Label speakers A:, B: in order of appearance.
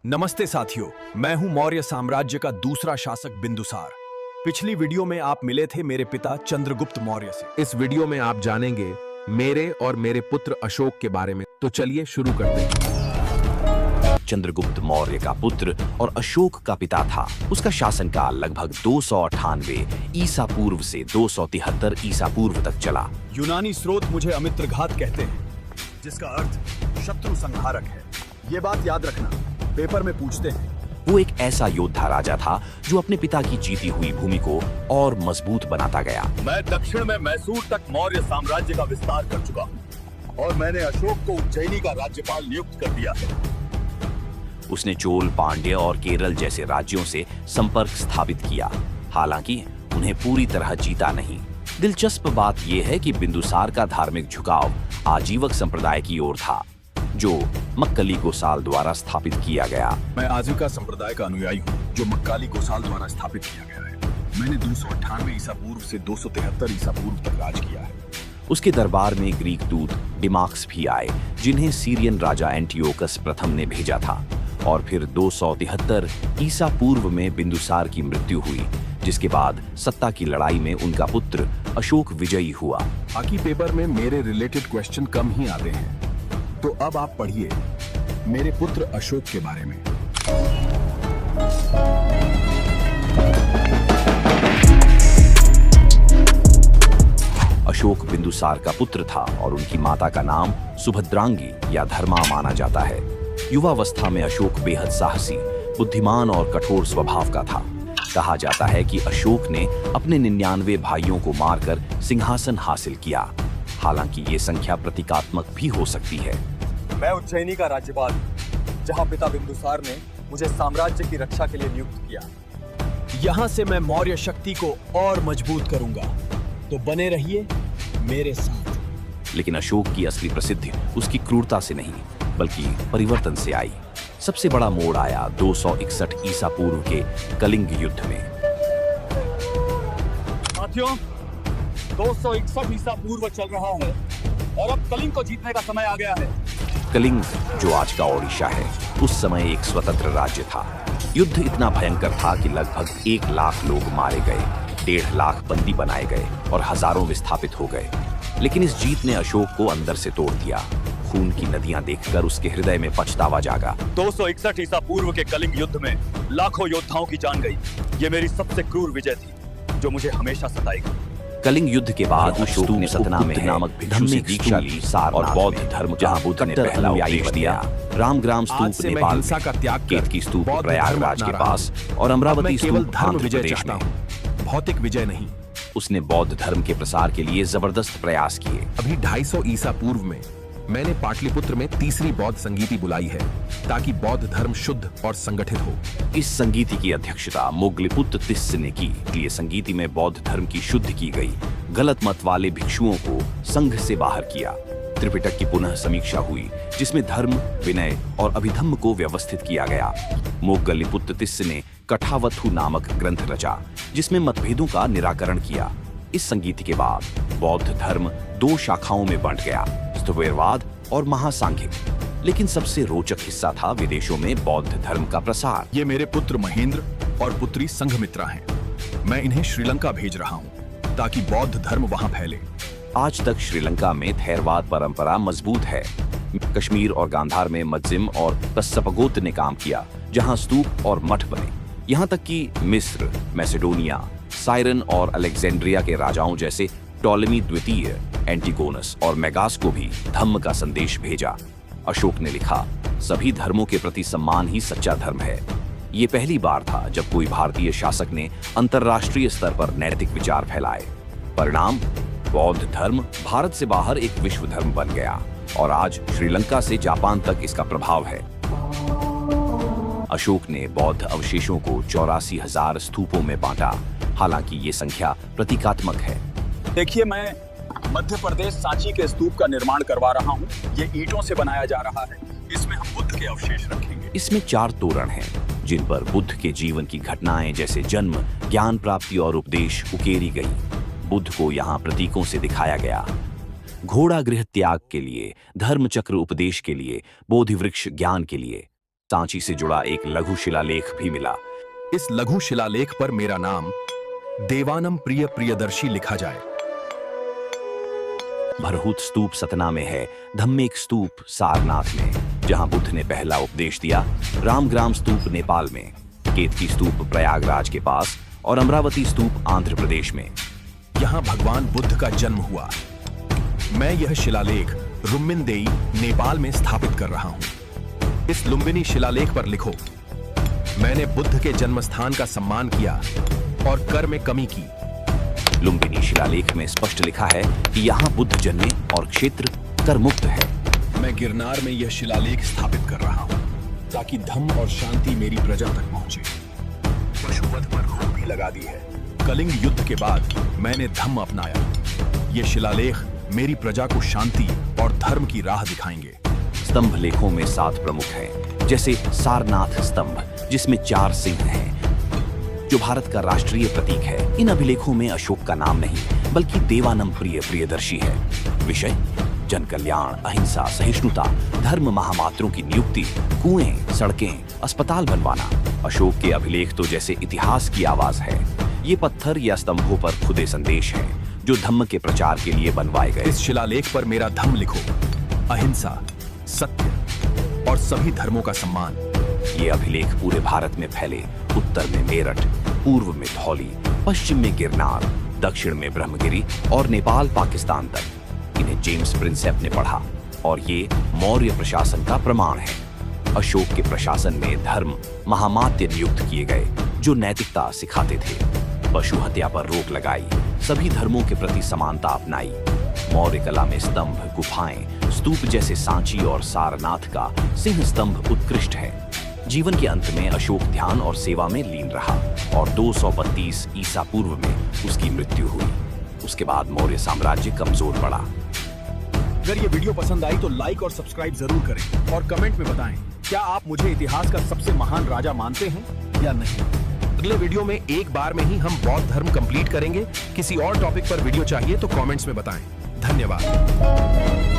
A: नमस्ते साथियों, मैं हूं मौर्य साम्राज्य का दूसरा शासक बिंदुसार। पिछली वीडियो में आप मिले थे मेरे पिता चंद्रगुप्त मौर्य से।
B: इस वीडियो में आप जानेंगे मेरे और मेरे पुत्र अशोक के बारे में। तो चलिए शुरू करते हैं।
C: चंद्रगुप्त मौर्य का पुत्र और अशोक का पिता था। उसका शासनकाल लगभग 298 ईसा पूर्व से 273 ईसा पूर्व तक चला।
A: यूनानी स्रोत मुझे अमित्रघात कहते हैं, जिसका अर्थ शत्रु संहारक है। ये बात याद रखना, पेपर में पूछते हैं।
C: वो एक ऐसा योद्धा राजा था जो अपने पिता की जीती हुई भूमि को और मजबूत बनाता गया।
D: मैं दक्षिण में मैसूर तक मौर्य साम्राज्य का विस्तार कर चुका हूँ और मैंने अशोक को उज्जैनी का राज्यपाल नियुक्त कर दिया है।
C: उसने चोल, पांड्य और केरल जैसे राज्यों से संपर्क स्थापित किया, हालांकि उन्हें पूरी तरह जीता नहीं। दिलचस्प बात यह है कि बिंदुसार का धार्मिक झुकाव आजीवक संप्रदाय की ओर था, जो मक्कली गोसाल द्वारा स्थापित किया गया।
A: मैं आजीविका संप्रदाय का अनुयायी हूँ, जो मक्काली गोसाल द्वारा स्थापित किया गया है। मैंने 298 ईसा पूर्व से 273 ईसा पूर्व तक राज किया है।
C: उसके दरबार में ग्रीक दूत डिमाक्स भी आए, जिन्हें सीरियन राजा एंटियोकस प्रथम ने भेजा था। और फिर 273 ईसा पूर्व में बिंदुसार की मृत्यु हुई, जिसके बाद सत्ता की लड़ाई में उनका पुत्र अशोक विजयी हुआ।
A: बाकी पेपर में मेरे रिलेटेड क्वेश्चन कम ही आते हैं, तो अब आप पढ़िए मेरे पुत्र अशोक के बारे में।
C: अशोक बिंदुसार का पुत्र था और उनकी माता का नाम सुभद्रांगी या धर्मा माना जाता है। युवावस्था में अशोक बेहद साहसी, बुद्धिमान और कठोर स्वभाव का था। कहा जाता है कि अशोक ने अपने 99 भाइयों को मारकर सिंहासन हासिल किया, हालांकि ये संख्या प्रतीकात्मक भी हो सकती है।
D: मैं उज्जैनी का राज्यपाल हूँ, जहाँ पिता बिंदुसार ने मुझे साम्राज्य की रक्षा के लिए नियुक्त किया।
A: यहाँ से मैं मौर्य शक्ति को और मजबूत करूंगा, तो बने रहिए मेरे साथ।
C: लेकिन अशोक की असली प्रसिद्धि उसकी क्रूरता से नहीं, बल्कि परिवर्तन से आई। सबसे बड़ा मोड़ आया 261 ईसा पूर्व के कलिंग युद्ध में।
D: साथियों, 261 ईसा पूर्व चल रहा है और अब कलिंग को जीतने का समय आ गया है।
C: कलिंग, जो आज का ओडिशा है, उस समय एक स्वतंत्र राज्य था। युद्ध इतना भयंकर था कि लगभग 1 लाख लोग मारे गए, 1.5 लाख बंदी बनाए गए और हजारों विस्थापित हो गए। लेकिन इस जीत ने अशोक को अंदर से तोड़ दिया। खून की नदियां देखकर उसके हृदय में पछतावा जागा।
D: 261 ईसा पूर्व के कलिंग युद्ध में लाखों योद्धाओं की जान गई। ये मेरी सबसे क्रूर विजय थी, जो मुझे हमेशा सताएगी।
C: कलिंग युद्ध के बाद अशोक ने सतना में नामक भिक्षु से दीक्षा ली और बौद्ध धर्म जहां बुद्ध ने पहला उपदेश दिया। रामग्राम स्तूप नेपाल में, केतकी स्तूप प्रयागराज के पास और अमरावती स्तूप आंध्र प्रदेश में।
A: भौतिक विजय नहीं।
C: उसने बौद्ध धर्म के प्रसार के लिए जबरदस्त प्रयास किए।
B: अभी 250 ईसा पूर्व में मैंने पाटलिपुत्र में तीसरी बौद्ध संगीति बुलाई है, ताकि बौद्ध धर्म शुद्ध और संगठित हो।
C: इस संगीति की अध्यक्षता मोगलिपुत्र तिस्स ने की। इसलिए संगीति में बौद्ध धर्म की शुद्ध की गई। गलत मत वाले भिक्षुओं को संघ से बाहर किया। त्रिपिटक की पुनः समीक्षा हुई, जिसमें धर्म, विनय और अभिधम्म को व्यवस्थित किया गया। मोगलिपुत्र तिस्स ने कठावथु नामक ग्रंथ रचा, जिसमें मतभेदों का निराकरण किया। इस संगीति के बाद बौद्ध धर्म 2 शाखाओं में बंट गया, स्थूपवाद और महासांघिक। लेकिन सबसे रोचक हिस्सा था विदेशों में बौद्ध धर्म का प्रसार।
A: ये मेरे पुत्र महेंद्र और पुत्री संघमित्रा हैं। मैं इन्हें श्रीलंका भेज रहा हूँ, ताकि बौद्ध धर्म वहाँ फैले।
C: आज तक श्रीलंका में थेरवाद परंपरा मजबूत है। कश्मीर और गांधार में मज्जिम और कस्सपगोत ने काम किया, जहाँ स्तूप और मठ बने। यहाँ तक कि मिस्र, मैसेडोनिया, साइरन और अलेक्जेंड्रिया के राजाओं जैसे टॉलेमी द्वितीय, एंटिगोनस और मेगास को भी धम्म का संदेश भेजा। अशोक ने लिखा, सभी धर्मों के प्रति सम्मान ही सच्चा धर्म है। ये पहली बार था जब कोई भारतीय शासक ने अंतर्राष्ट्रीय स्तर पर नैतिक विचार फैलाए। परिणाम, बौद्ध धर्म भारत से बाहर एक विश्व धर्म बन गया और आज श्रीलंका से जापान तक इसका प्रभाव है। अशोक ने बौद्ध अवशेषों को 84,000 स्तूपों में बांटा। हालांकि ये संख्या प्रतीकात्मक है।
D: देखिए, मैं मध्य प्रदेश सांची के स्तूप का निर्माण करवा रहा हूँ। ये ईंटों से बनाया जा रहा है। इसमें हम बुद्ध के अवशेष रखेंगे।
C: इसमें 4 तोरण हैं, जिन पर बुद्ध के जीवन की घटनाएं जैसे जन्म, ज्ञान प्राप्ति और उपदेश उकेरी गई। बुद्ध को यहाँ प्रतीकों से दिखाया गया। घोड़ा गृह त्याग के लिए, धर्म चक्र उपदेश के लिए, बोधि वृक्ष ज्ञान के लिए। सांची से जुड़ा एक लघु शिलालेख भी मिला।
B: इस लघु शिलालेख पर मेरा नाम देवानम प्रिय प्रियदर्शी लिखा जाए।
C: भरहुत स्तूप सतना में है, धम्मेक स्तूप सारनाथ में, जहां बुद्ध ने पहला उपदेश दिया, रामग्राम स्तूप नेपाल में, केतकी स्तूप प्रयागराज के पास और अमरावती स्तूप आंध्र प्रदेश में।
B: यहां भगवान बुद्ध का जन्म हुआ। मैं यह शिलालेख रुम्मिनदेई नेपाल में स्थापित कर रहा हूं। इस लुम्बिनी शिलालेख पर लिखो, मैंने बुद्ध के जन्म स्थान का सम्मान किया और कर में कमी की।
C: लुम्बिनी शिलालेख में स्पष्ट लिखा है कि यहाँ बुद्ध जन्मे और क्षेत्र कर मुक्त है।
B: मैं गिरनार में यह शिलालेख स्थापित कर रहा हूं ताकि धम्म और शांति मेरी प्रजा तक पहुंचे। पशुवध पर रोक भी लगा दी है। कलिंग युद्ध के बाद मैंने धम्म अपनाया। ये शिलालेख मेरी प्रजा को शांति और धर्म की राह दिखाएंगे।
C: स्तंभ लेखों में 7 प्रमुख हैं, जैसे सारनाथ स्तंभ जिसमें 4 सिंह हैं, जो भारत का राष्ट्रीय प्रतीक है। इन अभिलेखों में अशोक का नाम नहीं बल्कि देवानम प्रिय प्रियदर्शी है। विषय जन कल्याण, अहिंसा, सहिष्णुता, धर्म महामात्रों की नियुक्ति, कुएं, सड़कें, अस्पताल बनवाना। अशोक के अभिलेख तो जैसे इतिहास की आवाज है। ये पत्थर या स्तंभों पर खुदे संदेश हैं जो धम्म के प्रचार के लिए बनवाए गए।
B: इस शिलालेख पर मेरा धम्म लिखो, अहिंसा, सत्य और सभी धर्मों का सम्मान।
C: ये अभिलेख पूरे भारत में फैले, उत्तर में मेरठ, पूर्व में धौली, पश्चिम में गिरनार, दक्षिण में ब्रह्मगिरी और नेपाल पाकिस्तान तक। इन्हें जेम्स प्रिंसेप ने पढ़ा और ये मौर्य प्रशासन का प्रमाण है। अशोक के प्रशासन में धर्म महामात्य नियुक्त किए गए जो नैतिकता सिखाते थे। पशु हत्या पर रोक लगाई, सभी धर्मों के प्रति समानता अपनाई। मौर्य कला में स्तंभ, गुफाएं, स्तूप जैसे सांची और सारनाथ का सिंह स्तंभ उत्कृष्ट है। जीवन के अंत में अशोक ध्यान और सेवा में लीन रहा और 232 ईसा पूर्व में उसकी मृत्यु हुई। उसके बाद मौर्य साम्राज्य कमजोर पड़ा।
B: अगर ये वीडियो पसंद आई तो लाइक और सब्सक्राइब जरूर करें और कमेंट में बताएं, क्या आप मुझे इतिहास का सबसे महान राजा मानते हैं या नहीं। अगले वीडियो में एक बार में ही हम बौद्ध धर्म कंप्लीट करेंगे। किसी और टॉपिक पर वीडियो चाहिए तो कमेंट्स में बताएं। धन्यवाद।